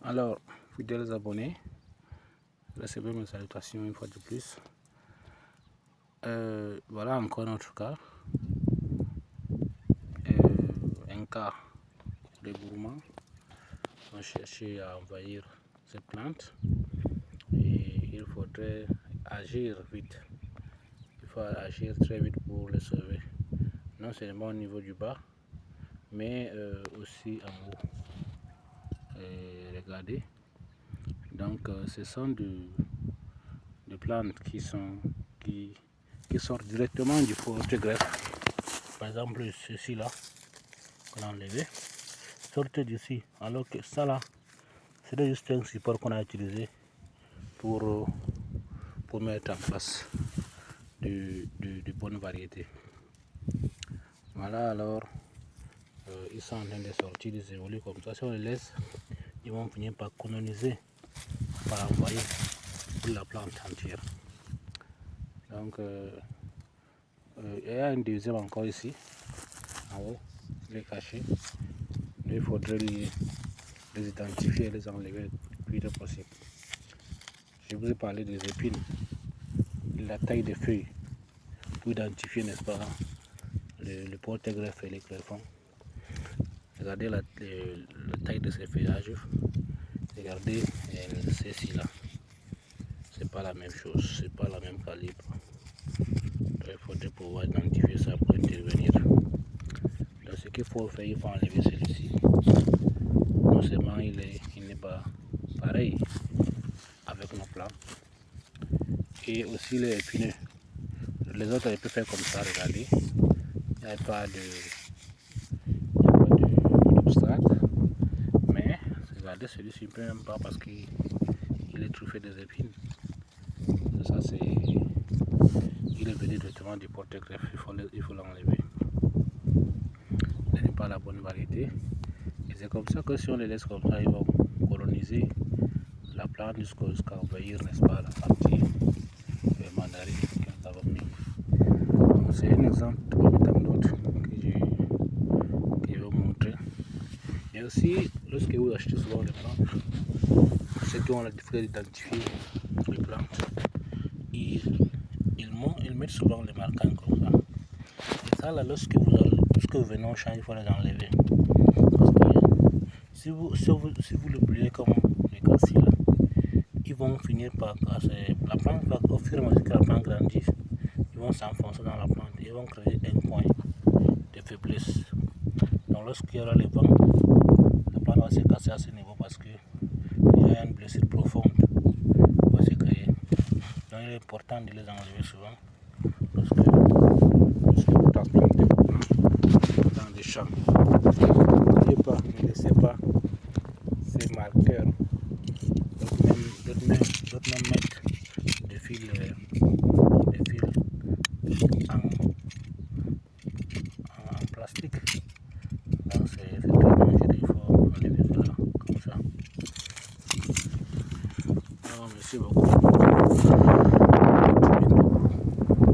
Alors, fidèles abonnés, recevez mes salutations une fois de plus. Voilà encore notre cas. Un cas de gourmands ont cherché à envahir ces plantes et il faudrait agir vite. Il faut agir très vite pour les sauver, non seulement au niveau du bas, mais aussi en haut. Regardez, donc ce sont des plantes qui sortent directement du photographe. Par exemple, ceci là, qu'on a enlevé, sortent d'ici, alors que ça là, c'est juste un support qu'on a utilisé pour mettre en place de bonnes variétés. Voilà, alors ils sont en train de sortir, ils évoluent comme ça. Si on les laisse, ils vont finir par coloniser, par envoyer la plante entière. Donc il y a un deuxième encore ici, en haut, il est caché. Il faudrait les identifier et les enlever le plus vite possible. Je vous ai parlé des épines, la taille des feuilles, pour identifier, n'est-ce pas, le porte-greffe et les greffons. Regardez la taille de ces feuillages. Regardez ceci-là. C'est pas la même chose, c'est pas la même calibre. Donc, il faudrait pouvoir identifier ça pour intervenir. Donc, ce qu'il faut faire, il faut enlever celui-ci. Non seulement il n'est pas pareil avec nos plants, et aussi les épineux. Les autres, ils peuvent faire comme ça, regardez. Il n'y a pas d'obstacle. Mais regardez, celui-ci ne peut même pas parce qu'il est truffé des épines. Ça, c'est. Il est venu directement du porte-greffe, il faut l'enlever. Ce n'est pas la bonne variété. Et c'est comme ça que si on les laisse comme ça, ils vont coloniser la plante jusqu'à envahir, n'est-ce pas, la partie mandarine que nous avons mis. C'est un exemple parmi d'autres que je vais vous montrer. Et aussi, lorsque vous achetez souvent les plantes, ceux qui ont la difficulté d'identifier les plantes, ils mettent souvent les marquants comme ça. Et ça, là, lorsque vous venez au champ, il faut les enlever. Parce que si vous l'oubliez comme les cas-ci là, ils vont finir par casser. La plante va, au fur et à mesure que la plante grandit, ils vont s'enfoncer dans la plante et ils vont créer un point de faiblesse. Donc lorsqu'il y aura le vent, la plante va se casser à ce niveau parce qu'il y a une blessure profonde qui va se créer. Donc il est important de les enlever souvent lorsque vous transplantez dans des champs. Ne laissez pas ces marqueurs. D'autres même mettre des fils en plastique. Donc c'est très dangereux, il faut enlever cela comme ça. Alors, merci beaucoup.